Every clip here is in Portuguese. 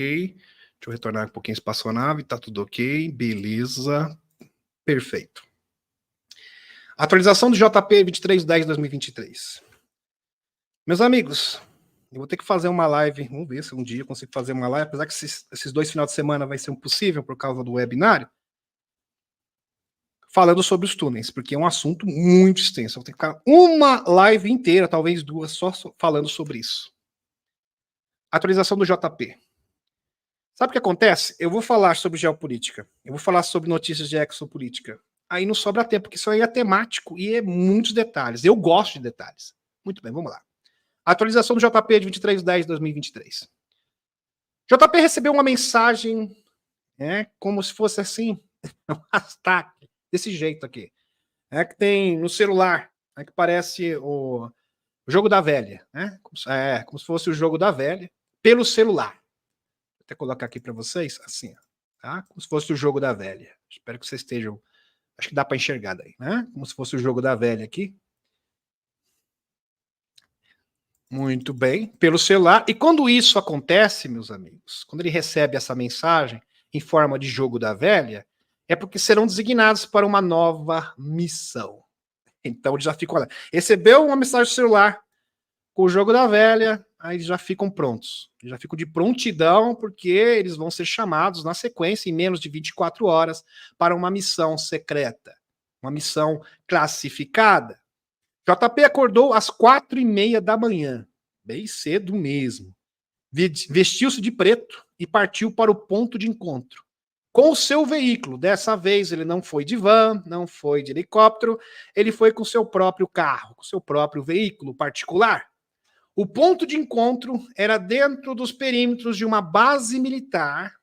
Deixa eu retornar um pouquinho a espaçonave, tá tudo ok, beleza, perfeito. Atualização do JP 23/10/2023. Meus amigos, eu vou ter que fazer uma live, vamos ver se um dia eu consigo fazer uma live, apesar que esses 2 finais de semana vai ser impossível por causa do webinário, falando sobre os túneis, porque é um assunto muito extenso. Eu vou ter que ficar uma live inteira, talvez 2, só falando sobre isso. Atualização do JP. Sabe o que acontece? Eu vou falar sobre geopolítica, eu vou falar sobre notícias de exopolítica. Aí não sobra tempo, porque isso aí é temático e é muitos detalhes. Eu gosto de detalhes. Muito bem, vamos lá. Atualização do JP de 23/10/2023. JP recebeu uma mensagem, como se fosse assim, um hashtag, desse jeito aqui. Que tem no celular, que parece o jogo da velha. Como se fosse o jogo da velha, pelo celular. Vou até colocar aqui para vocês, assim, tá? Como se fosse o jogo da velha. Espero que vocês estejam... Acho que dá para enxergar daí, né? Como se fosse o jogo da velha aqui. Muito bem, pelo celular. E quando isso acontece, meus amigos, quando ele recebe essa mensagem em forma de jogo da velha, é porque serão designados para uma nova missão. Então eles já ficam lá. Recebeu uma mensagem do celular com o jogo da velha, aí eles já ficam prontos. Eles já ficam de prontidão, porque eles vão ser chamados na sequência, em menos de 24 horas, para uma missão secreta. Uma missão classificada. JP acordou às 4h30 da manhã, bem cedo mesmo. Vestiu-se de preto e partiu para o ponto de encontro. Com o seu veículo. Dessa vez ele não foi de van, não foi de helicóptero, ele foi com o seu próprio carro, com o seu próprio veículo particular. O ponto de encontro era dentro dos perímetros de uma base militar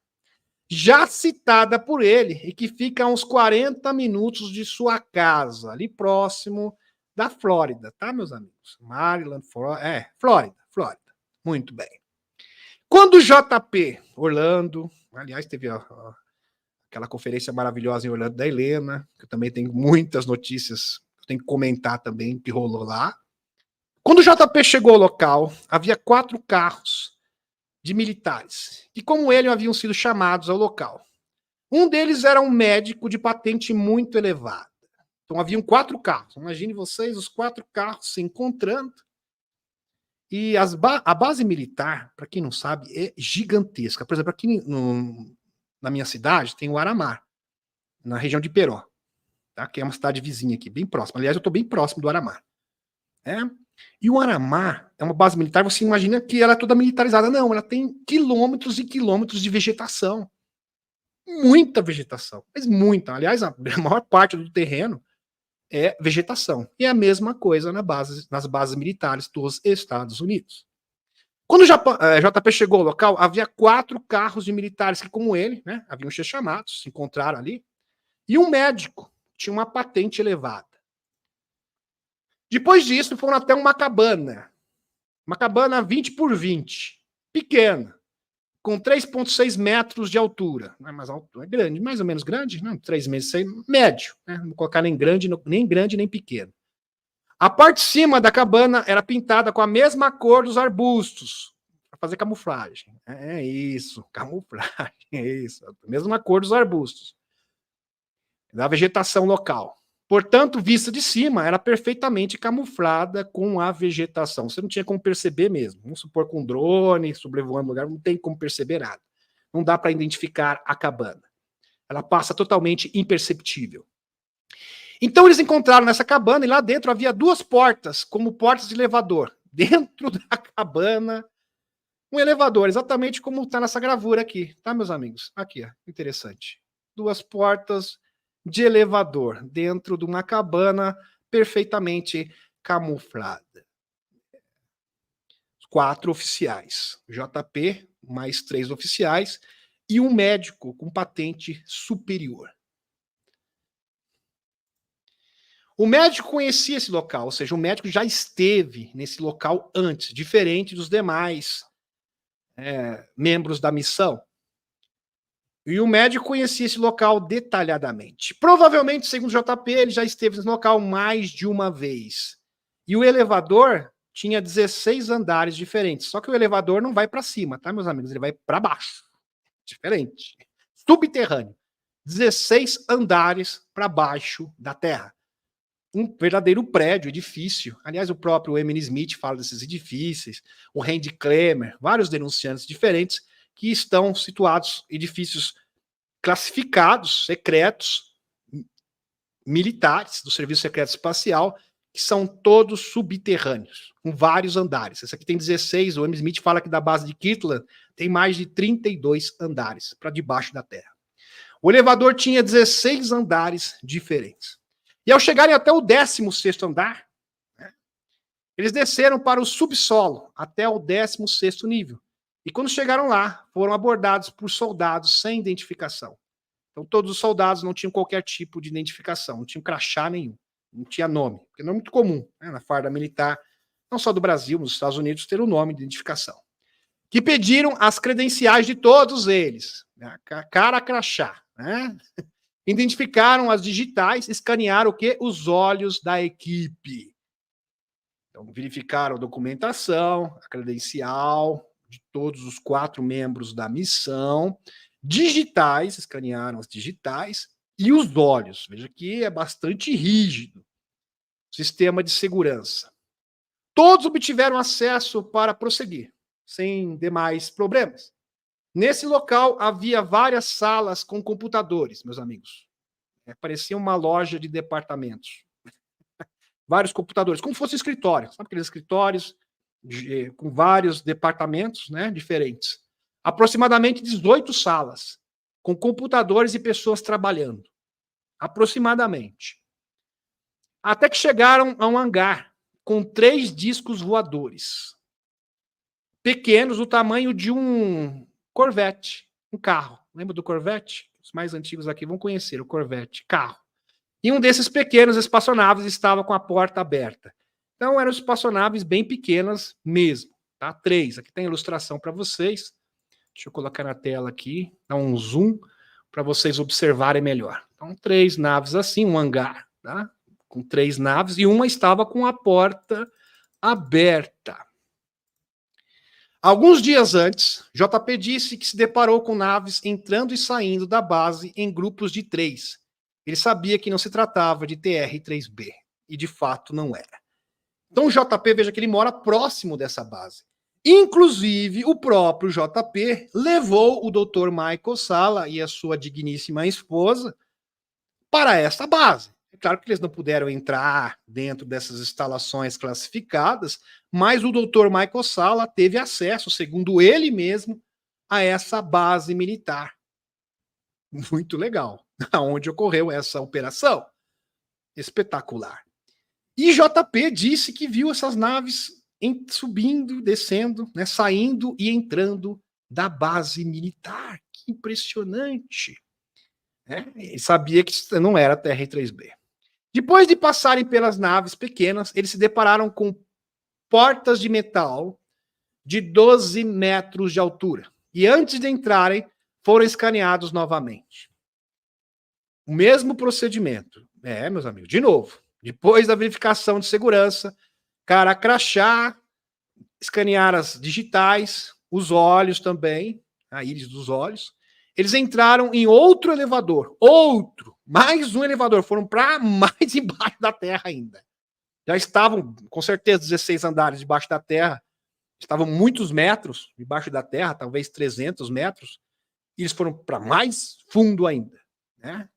já citada por ele e que fica a uns 40 minutos de sua casa, ali próximo da Flórida, tá, meus amigos? Maryland, Flórida. Muito bem. Quando o JP, Orlando, aliás, teve aquela conferência maravilhosa em Orlando da Helena, que eu também tenho muitas notícias, eu tenho que comentar também que rolou lá. Quando o JP chegou ao local, havia 4 carros de militares, que como ele haviam sido chamados ao local. Um deles era um médico de patente muito elevada. Então haviam 4 carros. Imagine vocês, os 4 carros se encontrando. E a base militar, para quem não sabe, é gigantesca. Por exemplo, aqui na minha cidade tem o Aramar, na região de Peró, tá? Que é uma cidade vizinha aqui, bem próxima. Aliás, eu estou bem próximo do Aramar. E o Aramar é uma base militar, você imagina que ela é toda militarizada. Não, ela tem quilômetros e quilômetros de vegetação. Muita vegetação, mas muita. Aliás, a maior parte do terreno é vegetação. E é a mesma coisa nas bases militares dos Estados Unidos. Quando o JP chegou ao local, havia 4 carros de militares que, como ele, haviam sido chamados, se encontraram ali, e um médico tinha uma patente elevada. Depois disso, foram até uma cabana 20 por 20, pequena, com 3,6 metros de altura. Não é mais alto, é grande, mais ou menos grande, não, 3 meses, médio, não vou colocar nem grande nem pequeno. A parte de cima da cabana era pintada com a mesma cor dos arbustos, para fazer camuflagem. É isso, camuflagem, é isso, a mesma cor dos arbustos, da vegetação local. Portanto, vista de cima, era perfeitamente camuflada com a vegetação. Você não tinha como perceber mesmo. Vamos supor com um drone, sobrevoando o lugar, não tem como perceber nada. Não dá para identificar a cabana. Ela passa totalmente imperceptível. Então eles encontraram nessa cabana e lá dentro havia 2 portas, como portas de elevador. Dentro da cabana, um elevador, exatamente como está nessa gravura aqui, tá, meus amigos? Aqui, ó, interessante. 2 portas de elevador dentro de uma cabana perfeitamente camuflada. 4 oficiais, JP mais 3 oficiais e um médico com patente superior. O médico conhecia esse local, ou seja, o médico já esteve nesse local antes, diferente dos demais membros da missão. E o médico conhecia esse local detalhadamente. Provavelmente, segundo o JP, ele já esteve nesse local mais de uma vez. E o elevador tinha 16 andares diferentes. Só que o elevador não vai para cima, tá, meus amigos? Ele vai para baixo. diferente. Subterrâneo. 16 andares para baixo da terra. Um verdadeiro prédio, edifício. Aliás, o próprio Emily Smith fala desses edifícios, o Randy Kremer, vários denunciantes diferentes que estão situados, edifícios classificados, secretos, militares, do Serviço Secreto Espacial, que são todos subterrâneos, com vários andares. Esse aqui tem 16, o Emily Smith fala que da base de Kirtland tem mais de 32 andares para debaixo da terra. O elevador tinha 16 andares diferentes. E ao chegarem até o 16º andar, né, eles desceram para o subsolo, até o 16º nível. E quando chegaram lá, foram abordados por soldados sem identificação. Então todos os soldados não tinham qualquer tipo de identificação, não tinham crachá nenhum, não tinha nome, porque não é muito comum, né, na farda militar, não só do Brasil, nos Estados Unidos, ter o nome de identificação. Que pediram as credenciais de todos eles, né, cara crachá, né? Identificaram as digitais, escanearam o quê? Os olhos da equipe. Então, verificaram a documentação, a credencial de todos os 4 membros da missão, digitais, escanearam as digitais, e os olhos. Veja que é bastante rígido. Sistema de segurança. Todos obtiveram acesso para prosseguir, sem demais problemas. Nesse local havia várias salas com computadores, meus amigos. Parecia uma loja de departamentos. Vários computadores, como se fosse escritório. Sabe aqueles escritórios com vários departamentos, né, diferentes. Aproximadamente 18 salas, com computadores e pessoas trabalhando. Aproximadamente. Até que chegaram a um hangar com 3 discos voadores. Pequenos, do tamanho de um Corvette, um carro. Lembra do Corvette? Os mais antigos aqui vão conhecer o Corvette, carro. E um desses pequenos espaçonaves estava com a porta aberta. Então eram espaçonaves bem pequenas mesmo, tá? 3. Aqui tem a ilustração para vocês. Deixa eu colocar na tela aqui, dar um zoom para vocês observarem melhor. Então 3 naves assim, um hangar, tá? Com 3 naves e uma estava com a porta aberta. Alguns dias antes, JP disse que se deparou com naves entrando e saindo da base em grupos de 3. Ele sabia que não se tratava de TR-3B, e de fato não era. Então o JP, veja que ele mora próximo dessa base. Inclusive, o próprio JP levou o Dr. Michael Salla e a sua digníssima esposa para essa base. É claro que eles não puderam entrar dentro dessas instalações classificadas, mas o Dr. Michael Salla teve acesso, segundo ele mesmo, a essa base militar. Muito legal. Onde ocorreu essa operação. Espetacular. E JP disse que viu essas naves subindo, descendo, né, saindo e entrando da base militar. Que impressionante. Ele sabia que não era TR-3B. Depois de passarem pelas naves pequenas, eles se depararam com portas de metal de 12 metros de altura. E antes de entrarem, foram escaneados novamente. O mesmo procedimento. Meus amigos, de novo. Depois da verificação de segurança, cara crachá, escanear as digitais, os olhos também, a íris dos olhos. Eles entraram em outro elevador, mais um elevador, foram para mais embaixo da terra ainda. Já estavam, com certeza, 16 andares debaixo da terra, estavam muitos metros debaixo da terra, talvez 300 metros, e eles foram para mais fundo ainda, né?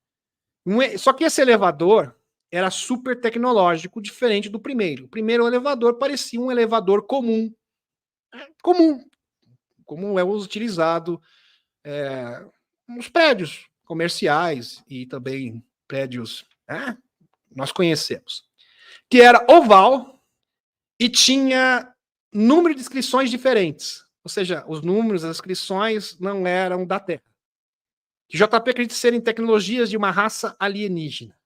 Só que esse elevador era super tecnológico, diferente do primeiro. O primeiro elevador parecia um elevador comum, como é utilizado nos prédios comerciais e também prédios, nós conhecemos, que era oval e tinha número de inscrições diferentes, ou seja, os números, as inscrições não eram da Terra. Que JP acredita serem tecnologias de uma raça alienígena.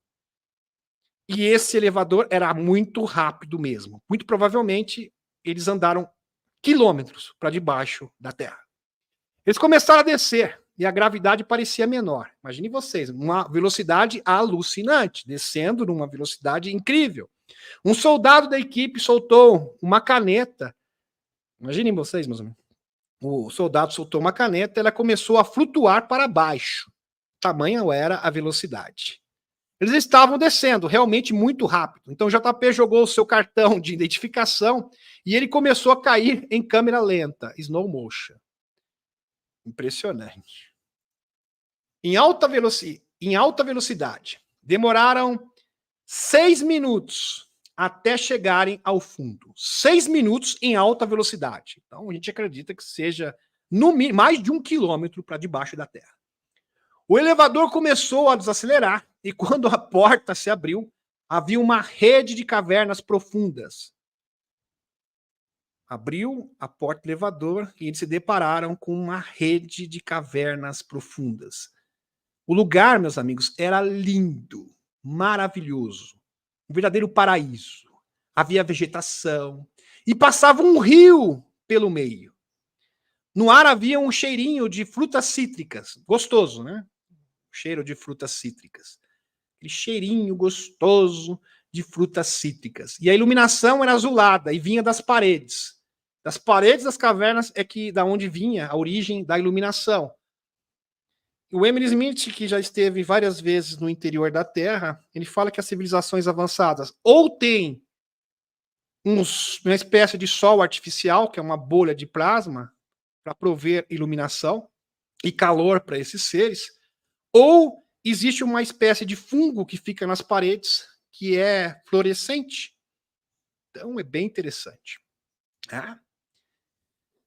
E esse elevador era muito rápido mesmo. Muito provavelmente eles andaram quilômetros para debaixo da Terra. Eles começaram a descer e a gravidade parecia menor. Imaginem vocês, uma velocidade alucinante, descendo numa velocidade incrível. Um soldado da equipe soltou uma caneta. Imaginem vocês, meus amigos. O soldado soltou uma caneta, ela começou a flutuar para baixo. Tamanha era a velocidade. Eles estavam descendo realmente muito rápido. Então o JP jogou o seu cartão de identificação e ele começou a cair em câmera lenta, slow motion. Impressionante. Em alta velocidade. Demoraram 6 minutos até chegarem ao fundo. 6 minutos em alta velocidade. Então a gente acredita que seja no mínimo mais de 1 quilômetro para debaixo da terra. O elevador começou a desacelerar e quando a porta se abriu, havia uma rede de cavernas profundas. Abriu a porta do elevador e eles se depararam com uma rede de cavernas profundas. O lugar, meus amigos, era lindo, maravilhoso, um verdadeiro paraíso. Havia vegetação e passava um rio pelo meio. No ar havia um cheirinho de frutas cítricas, gostoso, né? Cheiro de frutas cítricas. Aquele cheirinho gostoso de frutas cítricas. E a iluminação era azulada e vinha das paredes. Das paredes das cavernas é que da onde vinha a origem da iluminação. O Emily Smith, que já esteve várias vezes no interior da Terra, ele fala que as civilizações avançadas ou têm uma espécie de sol artificial, que é uma bolha de plasma, para prover iluminação e calor para esses seres, ou existe uma espécie de fungo que fica nas paredes, que é fluorescente. Então é bem interessante.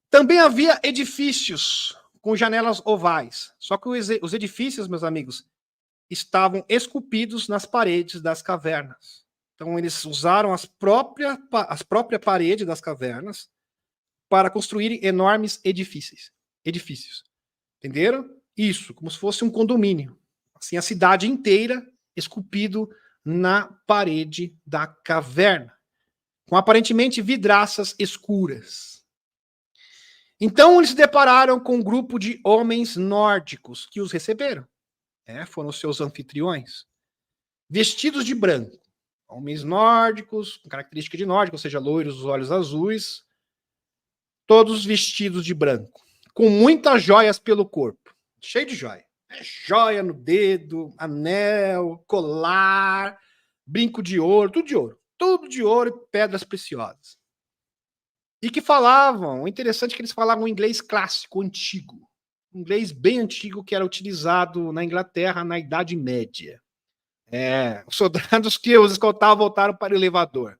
Também havia edifícios com janelas ovais. Só que os edifícios, meus amigos, estavam esculpidos nas paredes das cavernas. Então eles usaram as próprias paredes das cavernas para construírem enormes edifícios. Entenderam? Isso, como se fosse um condomínio. Assim, a cidade inteira esculpido na parede da caverna, com aparentemente vidraças escuras. Então eles se depararam com um grupo de homens nórdicos que os receberam. Foram seus anfitriões, vestidos de branco. Homens nórdicos, com característica de nórdico, ou seja, loiros, os olhos azuis, todos vestidos de branco, com muitas joias pelo corpo, cheio de joia. Joia no dedo, anel, colar, brinco de ouro, tudo de ouro e pedras preciosas. E que falavam, o interessante é que eles falavam inglês clássico, antigo, inglês bem antigo que era utilizado na Inglaterra na Idade Média. Os soldados que os escoltavam voltaram para o elevador.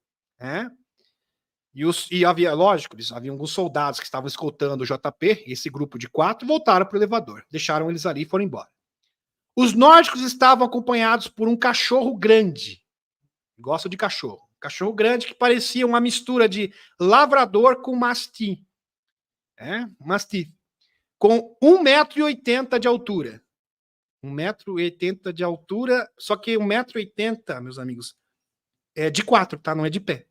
E havia, lógico, havia alguns soldados que estavam escoltando o JP, esse grupo de 4, voltaram para o elevador. Deixaram eles ali e foram embora. Os nórdicos estavam acompanhados por um cachorro grande. Gosto de cachorro. Cachorro grande que parecia uma mistura de lavrador com mastim. Mastim. Com 1,80 m de altura. 1,80 m de altura, só que 1,80 m, meus amigos, é de 4, tá? Não é de pé.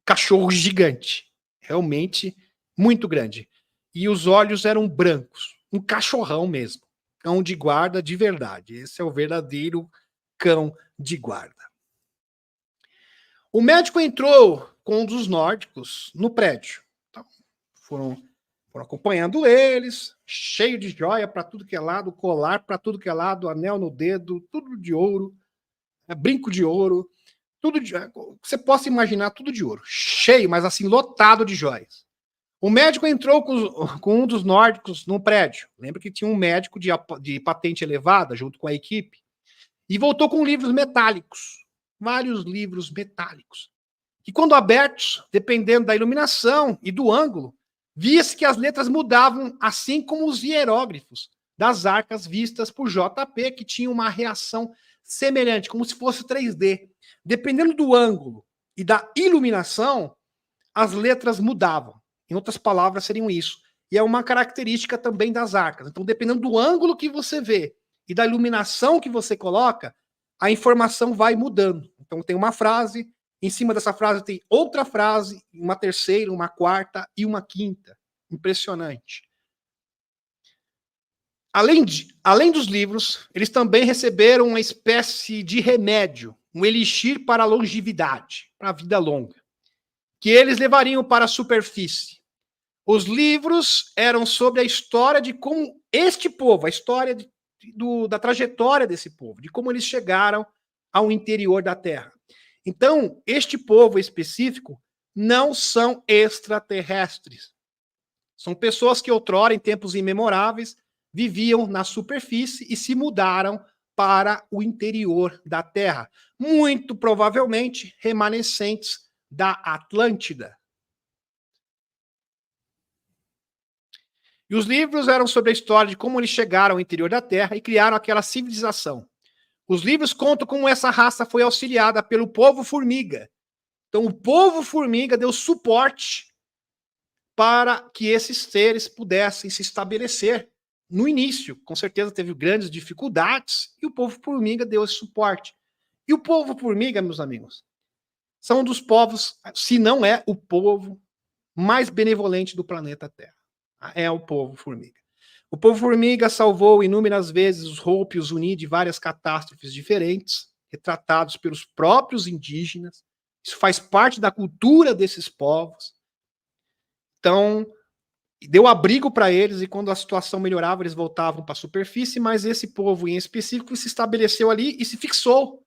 Cachorro gigante, realmente muito grande. E os olhos eram brancos, um cachorrão mesmo, cão de guarda de verdade. Esse é o verdadeiro cão de guarda. O médico entrou com um dos nórdicos no prédio. Então, foram acompanhando eles, cheio de joia para tudo que é lado, colar para tudo que é lado, anel no dedo, tudo de ouro, brinco de ouro, tudo de, você possa imaginar, tudo de ouro, cheio, mas assim, lotado de joias. O médico entrou com um dos nórdicos no prédio. Lembra que tinha um médico de patente elevada junto com a equipe. E voltou com livros metálicos. Vários livros metálicos. E quando abertos, dependendo da iluminação e do ângulo, via-se que as letras mudavam, assim como os hieróglifos das arcas vistas por JP, que tinha uma reação semelhante, como se fosse 3D. Dependendo do ângulo e da iluminação, as letras mudavam. Em outras palavras, seriam isso. E é uma característica também das arcas. Então, dependendo do ângulo que você vê e da iluminação que você coloca, a informação vai mudando. Então, tem uma frase, em cima dessa frase tem outra frase, uma terceira, uma quarta e uma quinta. Impressionante. Além dos livros, eles também receberam uma espécie de remédio, um elixir para a longevidade, para a vida longa, que eles levariam para a superfície. Os livros eram sobre a história de como este povo, a história da trajetória desse povo, de como eles chegaram ao interior da Terra. Então, este povo específico não são extraterrestres. São pessoas que outrora, em tempos imemoráveis, viviam na superfície e se mudaram para o interior da Terra. Muito provavelmente remanescentes da Atlântida. E os livros eram sobre a história de como eles chegaram ao interior da Terra e criaram aquela civilização. Os livros contam como essa raça foi auxiliada pelo povo formiga. Então, o povo formiga deu suporte para que esses seres pudessem se estabelecer no início. Com certeza teve grandes dificuldades e o povo formiga deu esse suporte. E o povo formiga, meus amigos, são um dos povos, se não é o povo mais benevolente do planeta Terra. É o povo formiga. O povo formiga salvou inúmeras vezes os Hopi e os Uni de várias catástrofes diferentes, retratados pelos próprios indígenas. Isso faz parte da cultura desses povos. Então, deu abrigo para eles e quando a situação melhorava, eles voltavam para a superfície, mas esse povo em específico se estabeleceu ali e se fixou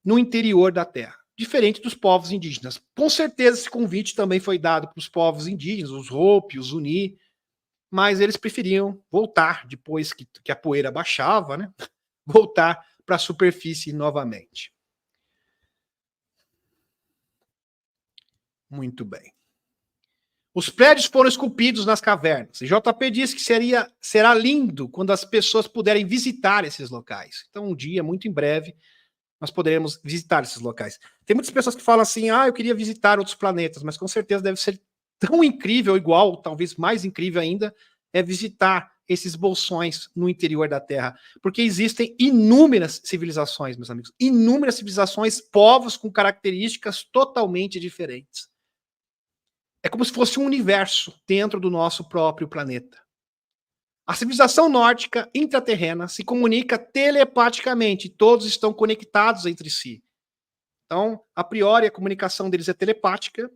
no interior da Terra, diferente dos povos indígenas. Com certeza esse convite também foi dado para os povos indígenas, os Hopi, os Uni, mas eles preferiam voltar, depois que a poeira baixava, né? Voltar para a superfície novamente. Muito bem. Os prédios foram esculpidos nas cavernas. E JP disse que será lindo quando as pessoas puderem visitar esses locais. Então, um dia, muito em breve, nós poderemos visitar esses locais. Tem muitas pessoas que falam assim, eu queria visitar outros planetas, mas com certeza deve ser tão incrível, igual, talvez mais incrível ainda, é visitar esses bolsões no interior da Terra. Porque existem inúmeras civilizações, meus amigos. Inúmeras civilizações, povos com características totalmente diferentes. É como se fosse um universo dentro do nosso próprio planeta. A civilização nórdica intraterrena se comunica telepaticamente, todos estão conectados entre si. Então, a priori, a comunicação deles é telepática,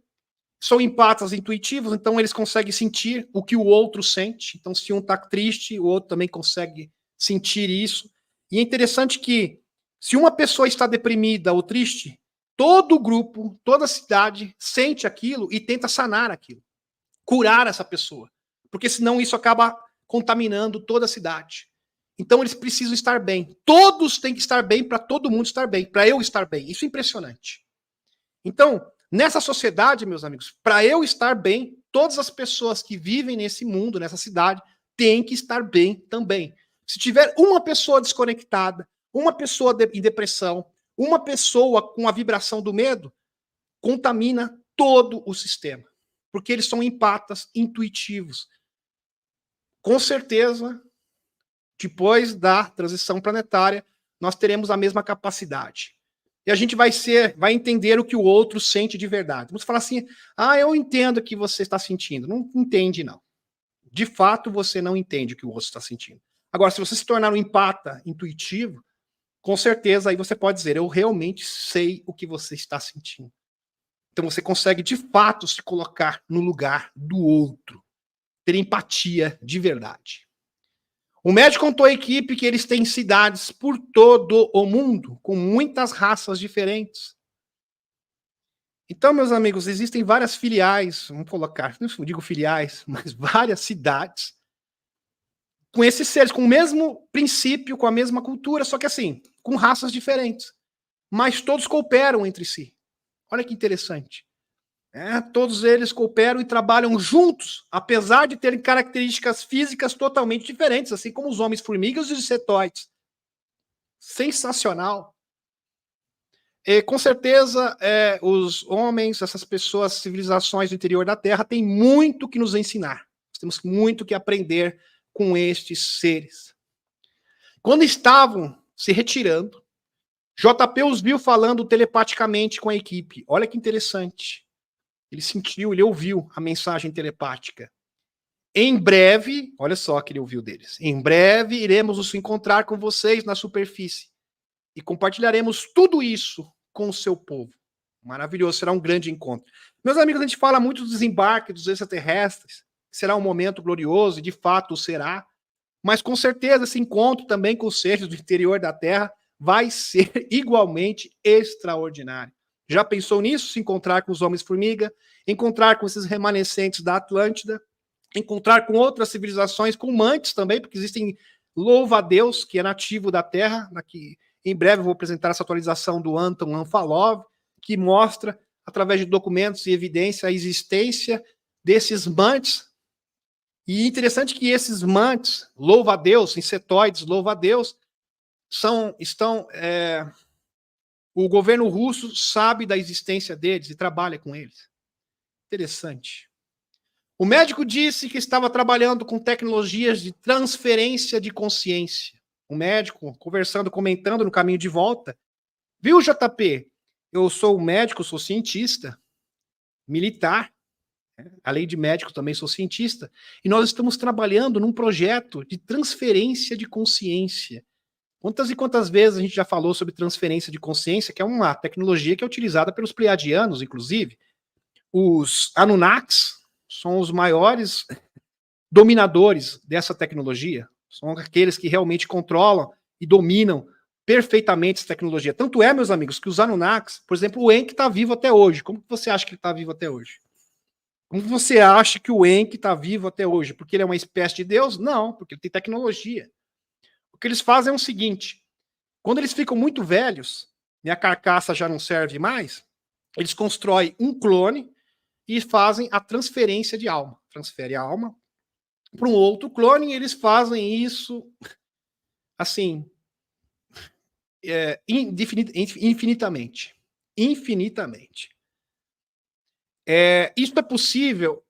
são empatas intuitivos, então eles conseguem sentir o que o outro sente. Então, se um está triste, o outro também consegue sentir isso. E é interessante que, se uma pessoa está deprimida ou triste, todo o grupo, toda a cidade sente aquilo e tenta sanar aquilo, curar essa pessoa. Porque senão isso acaba contaminando toda a cidade. Então eles precisam estar bem. Todos têm que estar bem para todo mundo estar bem, para eu estar bem. Isso é impressionante. Então, nessa sociedade, meus amigos, para eu estar bem, todas as pessoas que vivem nesse mundo, nessa cidade, têm que estar bem também. Se tiver uma pessoa desconectada, uma pessoa em depressão, uma pessoa com a vibração do medo, contamina todo o sistema. Porque eles são empatas intuitivos. Com certeza, depois da transição planetária, nós teremos a mesma capacidade. E a gente vai entender o que o outro sente de verdade. Vamos falar assim, eu entendo o que você está sentindo. Não entende, não. De fato, você não entende o que o outro está sentindo. Agora, se você se tornar um empata intuitivo, com certeza aí você pode dizer, eu realmente sei o que você está sentindo. Então você consegue, de fato, se colocar no lugar do outro. Ter empatia de verdade. O médico contou à equipe que eles têm cidades por todo o mundo, com muitas raças diferentes. Então, meus amigos, existem várias filiais, vamos colocar, não digo filiais, mas várias cidades, com esses seres, com o mesmo princípio, com a mesma cultura, só que assim, com raças diferentes. Mas todos cooperam entre si. Olha que interessante. Todos eles cooperam e trabalham juntos, apesar de terem características físicas totalmente diferentes, assim como os homens-formigas e os insetoides. Sensacional. E, com certeza, os homens, essas pessoas, civilizações do interior da Terra, têm muito que nos ensinar. Temos muito que aprender com estes seres. Quando estavam se retirando, JP os viu falando telepaticamente com a equipe. Olha que interessante. Ele sentiu, ele ouviu a mensagem telepática. Em breve, olha só que ele ouviu deles. Em breve iremos nos encontrar com vocês na superfície e compartilharemos tudo isso com o seu povo. Maravilhoso, será um grande encontro. Meus amigos, a gente fala muito do desembarque dos extraterrestres, será um momento glorioso, e de fato será, mas com certeza esse encontro também com os seres do interior da Terra vai ser igualmente extraordinário. Já pensou nisso? Se encontrar com os homens-formiga, encontrar com esses remanescentes da Atlântida, encontrar com outras civilizações, com mantes também, porque existem louva-a-Deus, que é nativo da Terra, daqui em breve eu vou apresentar essa atualização do Anton Anfalov, que mostra, através de documentos e evidência, a existência desses mantes. E interessante que esses mantes, louva-a-Deus, insetoides, louva-a-Deus, o governo russo sabe da existência deles e trabalha com eles. Interessante. O médico disse que estava trabalhando com tecnologias de transferência de consciência. O médico, conversando, comentando no caminho de volta, viu, JP? Eu sou médico, sou cientista, militar, além de médico também sou cientista, e nós estamos trabalhando num projeto de transferência de consciência. Quantas e quantas vezes a gente já falou sobre transferência de consciência, que é uma tecnologia que é utilizada pelos pleiadianos, inclusive. Os Anunnakis são os maiores dominadores dessa tecnologia. São aqueles que realmente controlam e dominam perfeitamente essa tecnologia. Tanto é, meus amigos, que os Anunnakis, por exemplo, o Enki está vivo até hoje. Como que você acha que ele está vivo até hoje? Como você acha que o Enki está vivo até hoje? Porque ele é uma espécie de Deus? Não, porque ele tem tecnologia. O que eles fazem é o seguinte: quando eles ficam muito velhos e a carcaça já não serve mais, eles constroem um clone e fazem a transferência de alma. Transfere a alma para um outro clone e eles fazem isso assim, infinitamente. Infinitamente. Isso é possível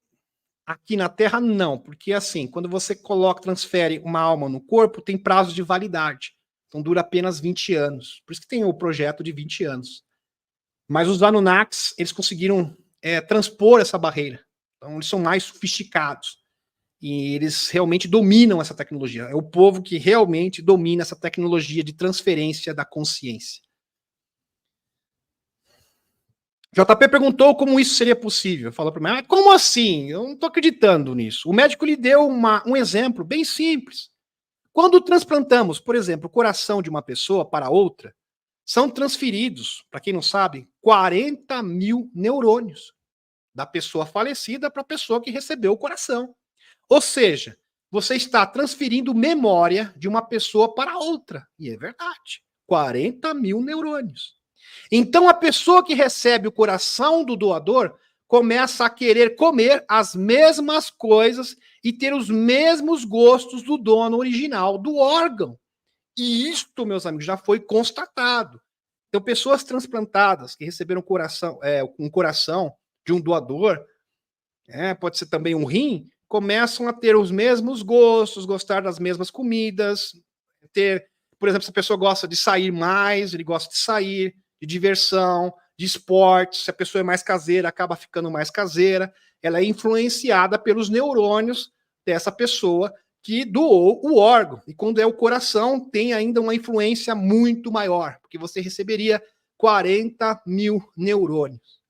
aqui na Terra? Não, porque assim, quando você transfere uma alma no corpo, tem prazo de validade. Então dura apenas 20 anos. Por isso que tem o projeto de 20 anos. Mas os Anunnakis, eles conseguiram transpor essa barreira. Então eles são mais sofisticados. E eles realmente dominam essa tecnologia. É o povo que realmente domina essa tecnologia de transferência da consciência. JP perguntou como isso seria possível. Falou para mim, mas como assim? Eu não estou acreditando nisso. O médico lhe deu um exemplo bem simples. Quando transplantamos, por exemplo, o coração de uma pessoa para outra, são transferidos, para quem não sabe, 40 mil neurônios da pessoa falecida para a pessoa que recebeu o coração. Ou seja, você está transferindo memória de uma pessoa para outra. E é verdade. 40 mil neurônios. Então, a pessoa que recebe o coração do doador começa a querer comer as mesmas coisas e ter os mesmos gostos do dono original do órgão. E isto, meus amigos, já foi constatado. Então, pessoas transplantadas que receberam um coração de um doador, pode ser também um rim, começam a ter os mesmos gostos, gostar das mesmas comidas, por exemplo, se a pessoa gosta de sair mais, ele gosta de sair, de diversão, de esporte, se a pessoa é mais caseira, acaba ficando mais caseira, ela é influenciada pelos neurônios dessa pessoa que doou o órgão. E quando é o coração, tem ainda uma influência muito maior, porque você receberia 40 mil neurônios.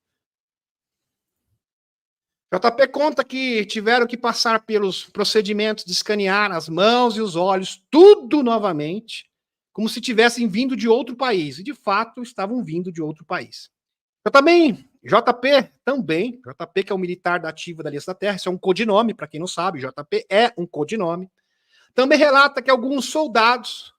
JP conta que tiveram que passar pelos procedimentos de escanear as mãos e os olhos, tudo novamente, como se tivessem vindo de outro país. E, de fato, estavam vindo de outro país. JP, que é o militar da ativa da Aliança da Terra, isso é um codinome, para quem não sabe, JP é um codinome. Também relata que alguns soldados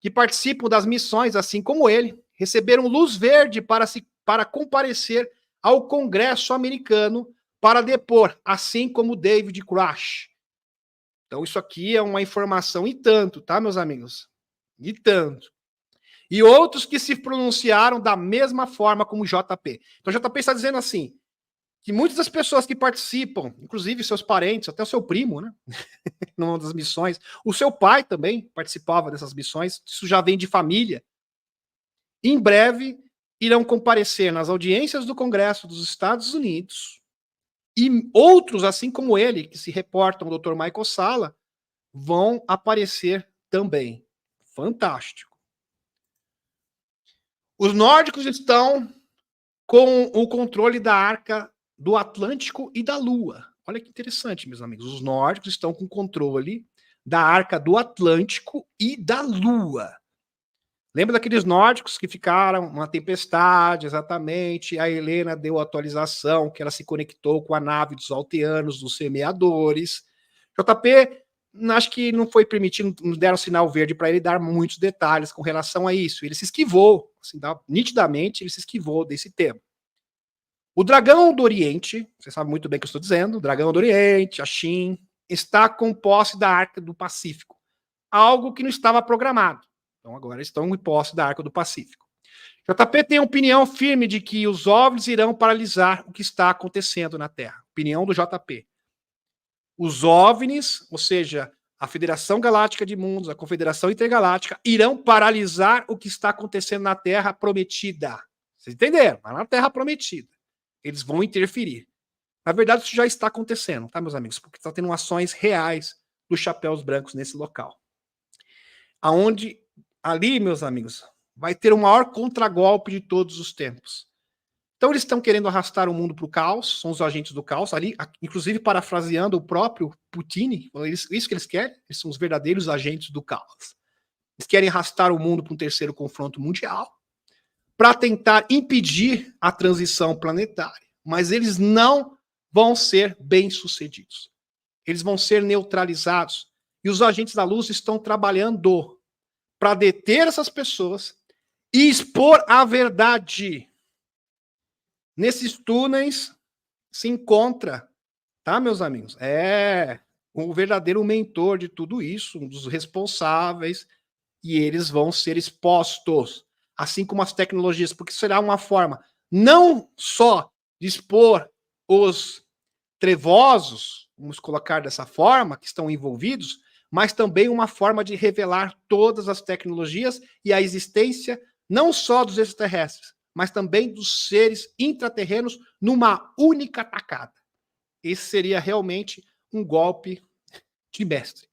que participam das missões, assim como ele, receberam luz verde para comparecer ao Congresso americano para depor, assim como David Grush. Então, isso aqui é uma informação e tanto, tá, meus amigos? E tanto. E outros que se pronunciaram da mesma forma como JP. Então, JP está dizendo assim, que muitas das pessoas que participam, inclusive seus parentes, até o seu primo, né, numa das missões, o seu pai também participava dessas missões, isso já vem de família, em breve irão comparecer nas audiências do Congresso dos Estados Unidos, e outros, assim como ele, que se reportam o Dr. Michael Salla, vão aparecer também. Fantástico. Os nórdicos estão com o controle da Arca do Atlântico e da Lua. Olha que interessante, meus amigos. Os nórdicos estão com controle da Arca do Atlântico e da Lua. Lembra daqueles nórdicos que ficaram uma tempestade, exatamente, a Helena deu a atualização, que ela se conectou com a nave dos alteanos, dos semeadores. JP, acho que não foi permitido, não deram sinal verde para ele dar muitos detalhes com relação a isso. Ele se esquivou, assim, nitidamente, ele se esquivou desse tema. O dragão do Oriente, você sabe muito bem o que eu estou dizendo, o dragão do Oriente, a Shin, está com posse da Arca do Pacífico, algo que não estava programado. Então agora estão em posse da Arca do Pacífico. JP tem opinião firme de que os OVNIs irão paralisar o que está acontecendo na Terra. Opinião do JP. Os OVNIs, ou seja, a Federação Galáctica de Mundos, a Confederação Intergaláctica, irão paralisar o que está acontecendo na Terra prometida. Vocês entenderam? Mas na Terra prometida. Eles vão interferir. Na verdade, isso já está acontecendo, tá, meus amigos? Porque está tendo ações reais dos chapéus brancos nesse local. Aonde, ali, meus amigos, vai ter o maior contragolpe de todos os tempos. Então, eles estão querendo arrastar o mundo para o caos, são os agentes do caos, ali, inclusive parafraseando o próprio Putin, isso que eles querem, eles são os verdadeiros agentes do caos. Eles querem arrastar o mundo para um terceiro confronto mundial, para tentar impedir a transição planetária. Mas eles não vão ser bem-sucedidos. Eles vão ser neutralizados. E os agentes da luz estão trabalhando para deter essas pessoas e expor a verdade. Nesses túneis se encontra, tá, meus amigos? O verdadeiro mentor de tudo isso, um dos responsáveis, e eles vão ser expostos, assim como as tecnologias, porque será uma forma não só de expor os trevosos, vamos colocar dessa forma, que estão envolvidos, mas também uma forma de revelar todas as tecnologias e a existência não só dos extraterrestres, mas também dos seres intraterrenos numa única tacada. Esse seria realmente um golpe de mestre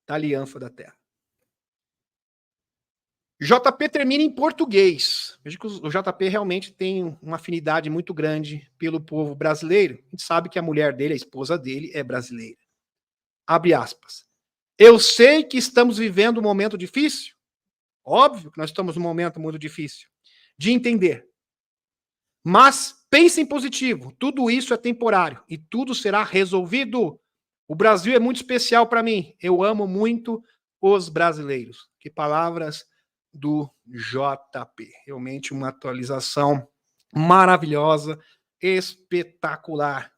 da Aliança da Terra. JP termina em português. Veja que o JP realmente tem uma afinidade muito grande pelo povo brasileiro. A gente sabe que a mulher dele, a esposa dele, é brasileira. Abre aspas. Eu sei que estamos vivendo um momento difícil. Óbvio que nós estamos num momento muito difícil de entender. Mas pense em positivo. Tudo isso é temporário e tudo será resolvido. O Brasil é muito especial para mim. Eu amo muito os brasileiros. Que palavras do JP. Realmente uma atualização maravilhosa, espetacular.